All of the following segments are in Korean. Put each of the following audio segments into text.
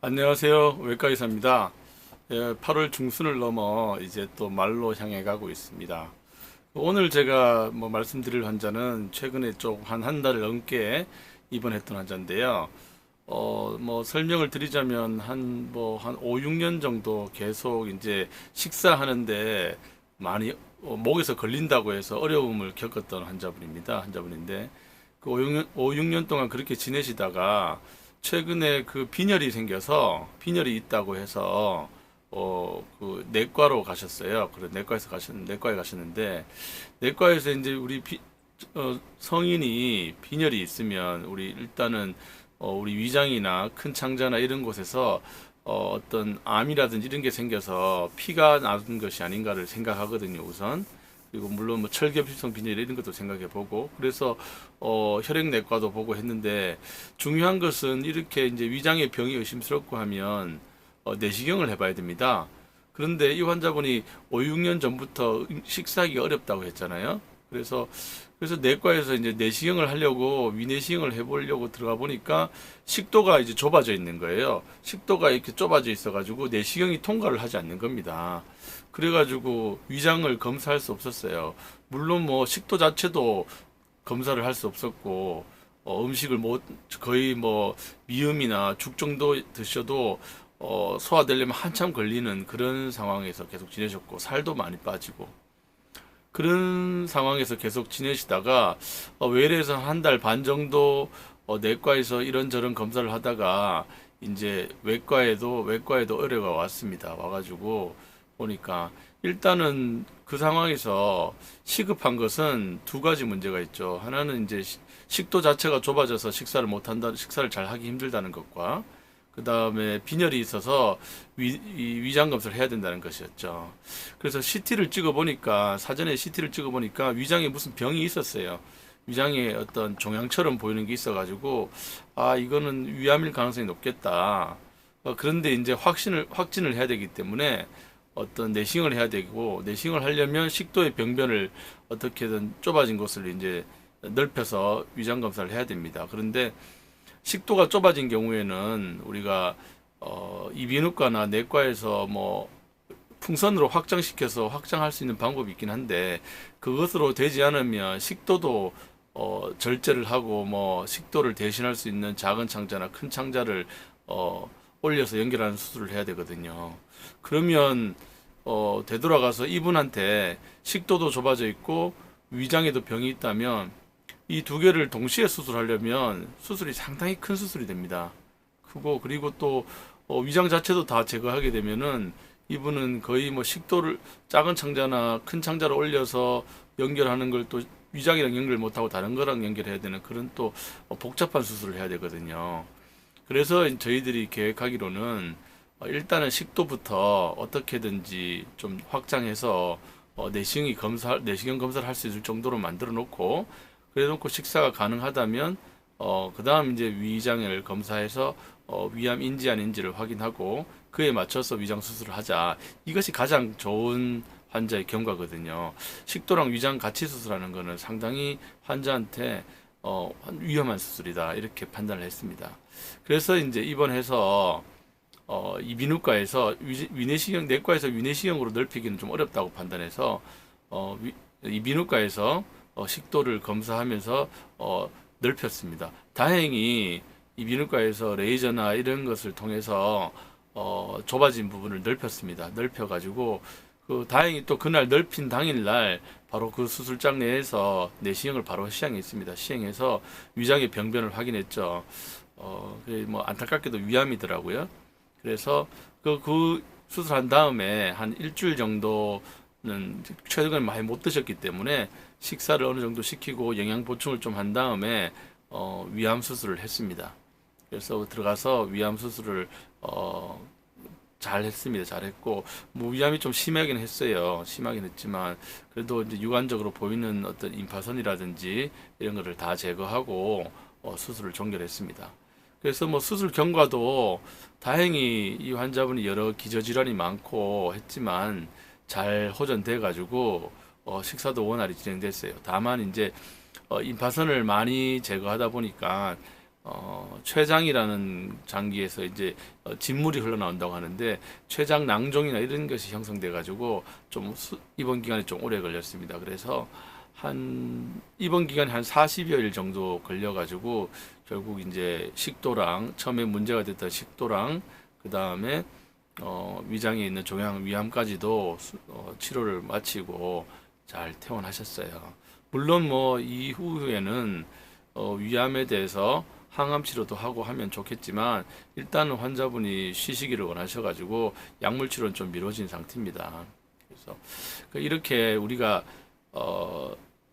안녕하세요. 외과의사입니다. 8월 중순을 넘어 이제 또 말로 향해 가고 있습니다. 오늘 제가 말씀드릴 환자는 최근에 좀 한 달 넘게 입원했던 환자인데요. 설명을 드리자면 한 5, 6년 정도 계속 이제 식사하는데 많이 목에서 걸린다고 해서 어려움을 겪었던 환자분인데 그 5, 6년 동안 그렇게 지내시다가 최근에 그 빈혈이 생겨서 빈혈이 있다고 해서 그 내과로 가셨어요. 그래 내과에 가셨는데 내과에서 이제 성인이 빈혈이 있으면 우리 일단은 우리 위장이나 큰 창자나 이런 곳에서 어떤 암이라든지 이런 게 생겨서 피가 나는 것이 아닌가를 생각하거든요, 우선. 그리고 물론 뭐 철결핍성 빈혈 이런 것도 생각해 보고 그래서 혈액내과도 보고 했는데 중요한 것은 이렇게 이제 위장의 병이 의심스럽고 하면 내시경을 해봐야 됩니다. 그런데 이 환자분이 5, 6년 전부터 식사하기가 어렵다고 했잖아요. 그래서 내과에서 이제 내시경을 하려고 위내시경을 해보려고 들어가 보니까 식도가 이제 좁아져 있는 거예요. 식도가 이렇게 좁아져 있어가지고 내시경이 통과를 하지 않는 겁니다. 그래가지고 위장을 검사할 수 없었어요. 물론 뭐 식도 자체도 검사를 할 수 없었고 음식을 거의 뭐 미음이나 죽 정도 드셔도 소화되려면 한참 걸리는 그런 상황에서 계속 지내셨고 살도 많이 빠지고 그런 상황에서 계속 지내시다가 외래에서 한 달 반 정도 내과에서 이런저런 검사를 하다가 이제 외과에도 의뢰가 왔습니다. 와가지고 보니까 일단은 그 상황에서 시급한 것은 두 가지 문제가 있죠. 하나는 이제 식도 자체가 좁아져서 식사를 잘 하기 힘들다는 것과 그 다음에 빈혈이 있어서 이 위장 검사를 해야 된다는 것이었죠. 그래서 사전에 CT를 찍어보니까 위장에 무슨 병이 있었어요. 위장에 어떤 종양처럼 보이는 게 있어가지고, 아, 이거는 위암일 가능성이 높겠다. 그런데 이제 확진을 해야 되기 때문에 어떤 내시경을 해야 되고, 내시경을 하려면 식도의 병변을 어떻게든 좁아진 곳을 이제 넓혀서 위장 검사를 해야 됩니다. 그런데 식도가 좁아진 경우에는 우리가 이비인후과나 내과에서 뭐 풍선으로 확장시켜서 확장할 수 있는 방법이 있긴 한데 그것으로 되지 않으면 식도도 절제를 하고 뭐 식도를 대신할 수 있는 작은 창자나 큰 창자를 올려서 연결하는 수술을 해야 되거든요. 그러면 되돌아가서 이분한테 식도도 좁아져 있고 위장에도 병이 있다면 이 두 개를 동시에 수술하려면 수술이 상당히 큰 수술이 됩니다. 크고 그리고 또 위장 자체도 다 제거하게 되면은 이분은 거의 뭐 식도를 작은 창자나 큰 창자를 올려서 연결하는 걸 또 위장이랑 연결 못하고 다른 거랑 연결해야 되는 그런 또 복잡한 수술을 해야 되거든요. 그래서 저희들이 계획하기로는 일단은 식도부터 어떻게든지 좀 확장해서 내시경 검사를 할 수 있을 정도로 만들어 놓고 그래 놓고 식사가 가능하다면 그 다음 이제 위장을 검사해서 위암인지 아닌지를 확인하고 그에 맞춰서 위장 수술을 하자. 이것이 가장 좋은 환자의 경과거든요. 식도랑 위장 같이 수술하는 거는 상당히 환자한테 위험한 수술이다. 이렇게 판단을 했습니다. 그래서 이제 입원해서 이비인후과에서 내과에서 위내시경으로 넓히기는 좀 어렵다고 판단해서 이비인후과에서 식도를 검사하면서 넓혔습니다. 다행히 이비인후과에서 레이저나 이런 것을 통해서 좁아진 부분을 넓혔습니다. 넓혀가지고 다행히 또 그날 넓힌 당일날 바로 그 수술장 내에서 내시경을 바로 시행했습니다. 시행해서 위장의 병변을 확인했죠. 뭐 안타깝게도 위암이더라고요. 그래서 그 수술한 다음에 한 일주일 정도는 최근에 많이 못 드셨기 때문에 식사를 어느 정도 시키고 영양 보충을 좀 한 다음에 위암 수술을 했습니다. 그래서 들어가서 위암 수술을 잘 했습니다. 잘 했고 뭐 위암이 좀 심하긴 했어요. 심하긴 했지만 그래도 이제 육안적으로 보이는 어떤 임파선이라든지 이런 거를 다 제거하고 수술을 종결했습니다. 그래서 뭐 수술 경과도 다행히 이 환자분이 여러 기저질환이 많고 했지만 잘 호전돼 가지고 식사도 원활히 진행됐어요. 다만 이제 임파선을 많이 제거하다 보니까 췌장이라는 장기에서 이제 진물이 흘러나온다고 하는데 췌장 낭종이나 이런 것이 형성돼 가지고 좀 입원 기간이 좀 오래 걸렸습니다. 그래서 한 입원 기간이 한 40여일 정도 걸려 가지고 결국 이제 식도랑 처음에 문제가 됐던 식도랑 그다음에 위장에 있는 종양 위암까지도 치료를 마치고 잘 퇴원하셨어요. 물론 뭐 이후에는 위암에 대해서 항암 치료도 하고 하면 좋겠지만 일단은 환자분이 쉬시기를 원하셔가지고 약물 치료는 좀 미뤄진 상태입니다. 그래서 이렇게 우리가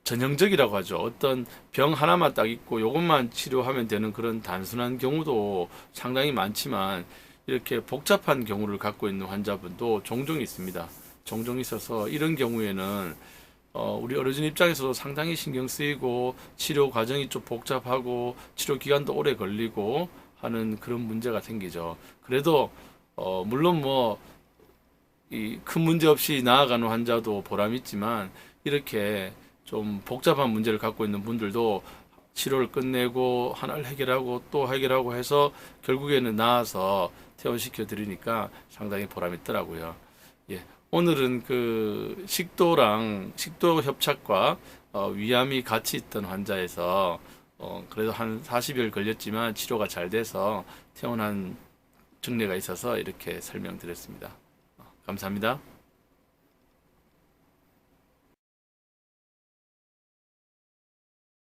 전형적이라고 하죠. 어떤 병 하나만 딱 있고 이것만 치료하면 되는 그런 단순한 경우도 상당히 많지만 이렇게 복잡한 경우를 갖고 있는 환자분도 종종 있습니다. 종종 있어서 이런 경우에는 우리 어르신 입장에서도 상당히 신경 쓰이고 치료 과정이 좀 복잡하고 치료 기간도 오래 걸리고 하는 그런 문제가 생기죠. 그래도 물론 뭐 이 큰 문제 없이 나아가는 환자도 보람 있지만 이렇게 좀 복잡한 문제를 갖고 있는 분들도 치료를 끝내고 하나를 해결하고 또 해결하고 해서 결국에는 나아서 퇴원시켜 드리니까 상당히 보람 있더라고요. 예. 오늘은 그 식도랑 식도 협착과 위암이 같이 있던 환자에서 그래도 한 40일 걸렸지만 치료가 잘 돼서 퇴원한 증례가 있어서 이렇게 설명드렸습니다. 감사합니다.